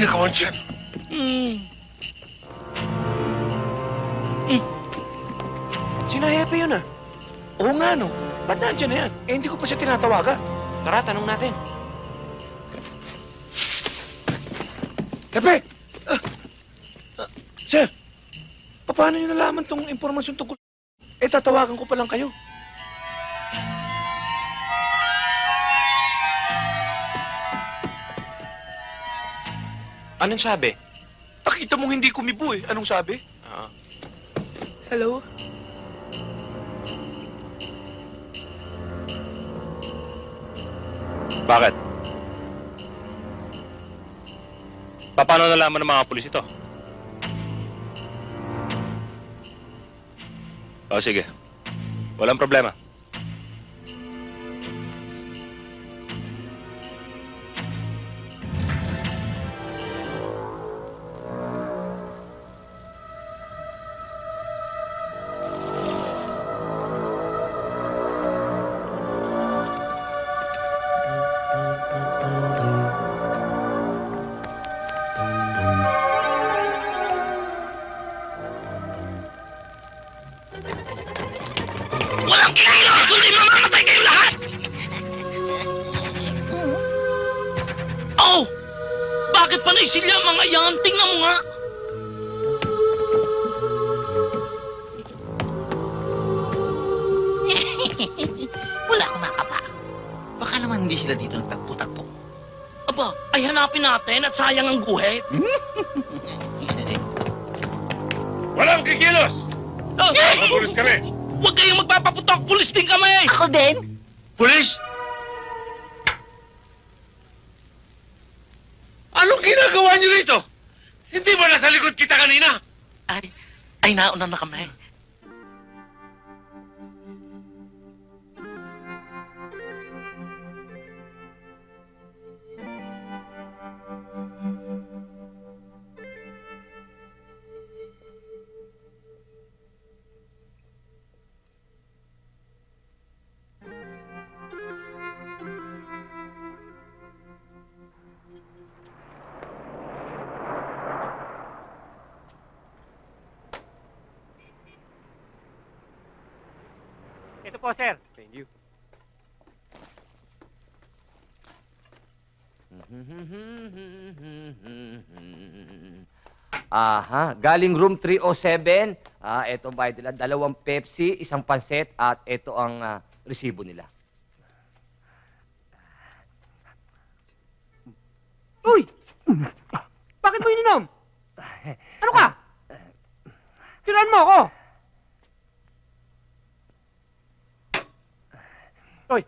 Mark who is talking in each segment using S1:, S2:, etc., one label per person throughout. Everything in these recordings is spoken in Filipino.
S1: ninakawan dyan?
S2: Sino Hepe yun ah? Oo nga no. Ba't nandiyan na yan? Eh hindi ko pa siya tinatawagan. Tara, tanong natin. Hepe! Sir, paano niyo nalaman tong impormasyon tungkol? Eh tatawagan ko pa lang kayo. Anong sabi? Nakita mong hindi kumibo eh. Anong sabi?
S3: Hello?
S4: Bakit? Paano nalaman ng mga pulis ito? O sige, walang problema.
S1: Walang kilos! Kundi mamamatay kayo lahat! Oh! Bakit panay sila mga yan? Tingnan mo nga!
S5: Wala akong makapa. Baka naman hindi sila dito nagtagpo-tagpo.
S1: Aba, ay hanapin natin at sayang ang guhit.
S4: Walang kikilos! Mga pulis kami!
S1: Huwag kayong magpapaputok! Pulis din kami!
S5: Ako din?
S1: Pulis? Anong ginagawa niyo rito? Hindi ba nasa likod kita kanina?
S5: Ay nauna na kami.
S6: Ito po, sir.
S2: Thank you.
S7: Aha, galing room 307. Ito bayad nila, 2 Pepsi, 1 panset, at ito ang resibo nila.
S6: Uy! Bakit mo ininom? Ano ka? Tirahan mo ako! Uy!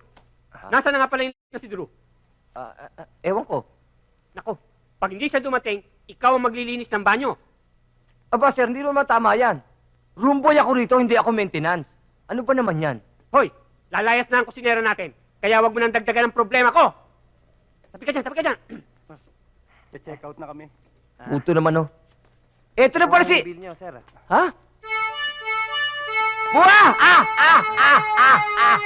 S6: Nasaan na nga pala yung na si Drew?
S7: Ewan ko.
S6: Nako, pag hindi siya dumating, ikaw ang maglilinis ng banyo.
S7: Aba, sir, hindi naman tama yan. Room boy ako rito, hindi ako maintenance. Ano ba naman yan?
S6: Hoy! Lalayas na ang kusinero natin. Kaya wag mo nang dagdagan ang problema ko. Tabi ka dyan, tabi ka dyan.
S8: Check out na kami.
S7: Puto naman, oh. Eto na pala si...
S8: Bill niyo, sir.
S7: Ha? Buha! Ah! Ah! Ah! Ah! Ah! Ah!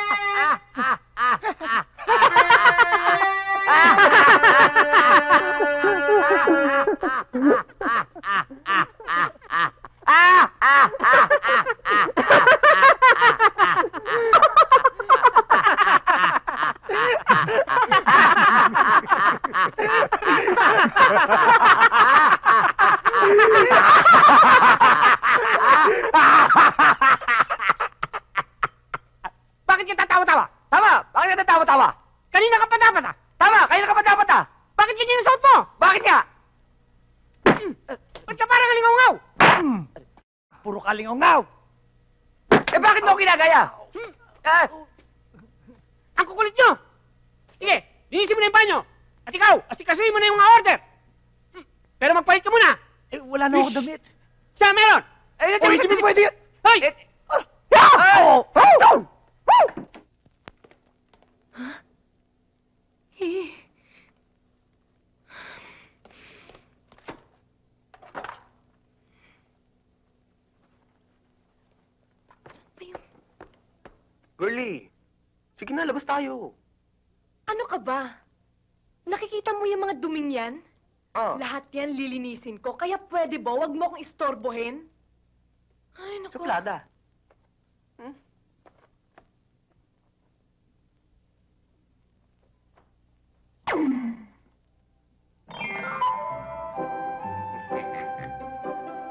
S6: Bakit ka tatawa-tawa?
S7: Tama! Bakit ka natawa-tawa?
S6: Kanina ka pa dapat ah.
S7: Tama! Kaya ka ba dapat
S6: Bakit ganyan ang suot mo?
S7: Bakit nga?
S6: Ba't ka parang halingaw-ngaw?
S7: Puro kalingaw-ngaw! Eh bakit mo ako ginagaya?
S6: Ang kukulit nyo! Sige, linisin mo na yung banyo. At ikaw, asikasuhin mo na yung mga order. Pero magpalit ka muna.
S7: Eh, wala na ako damit.
S6: Siya, meron.
S7: Eh, hindi mo pwede yun.
S6: Hoy!
S2: Girlie, sige na, labas tayo.
S3: Ano ka ba? Nakikita mo yung mga duming yan?
S2: Oh,
S3: Lahat yan lilinisin ko. Kaya pwede ba, wag mo akong istorbohin? Ay, naku.
S2: suplada.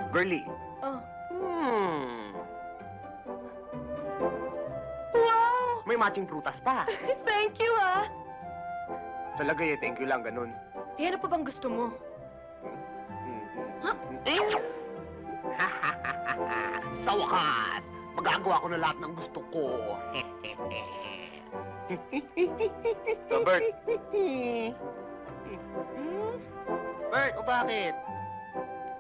S2: Girlie.
S3: Oh. Wow!
S2: May matching prutas pa.
S3: Thank you, ha?
S2: Talaga thank you lang, ganun.
S3: Eh, ano pa bang gusto mo?
S2: Sa wakas, magagawa ko na lahat ng gusto ko.
S4: Bert.
S2: Bert, o bakit?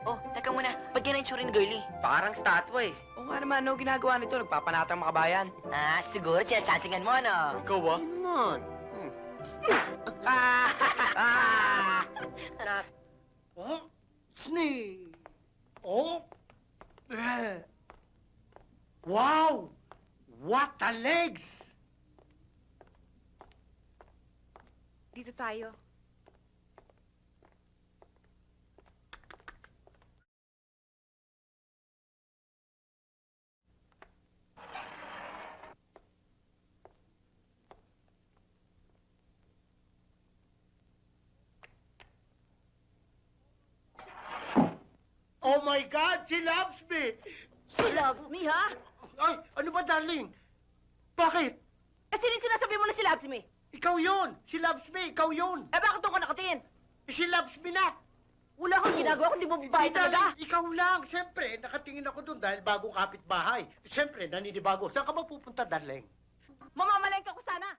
S9: Oh, teka muna. Ba't yan ang itsura ni Girlie?
S2: Parang statwa eh. O nga naman, ano ginagawa nito? Nagpapanatang makabayan.
S9: Ah, siguro sinachansingan mo, ano?
S2: Ikaw ba? Naman. Oh, snake. Oh. Wow! What a legs!
S3: Dito tayo.
S2: Oh my God! She loves me!
S9: She loves me, ha?
S2: Ay, ano ba, darling? Bakit?
S9: Eh, sino yung sinasabi mo na she loves me?
S2: Ikaw yun! She loves me! Ikaw yun!
S9: Eh, bakit doon ka nakatingin?
S2: She loves me na!
S9: Wala kang ginagawa kundi babae
S2: Hindi,
S9: talaga.
S2: darling, ikaw lang! Siyempre, nakatingin ako doon dahil bagong kapitbahay. Siyempre, naninibago. Saan ka ba pupunta, darling?
S9: Mamamalengke ko sana.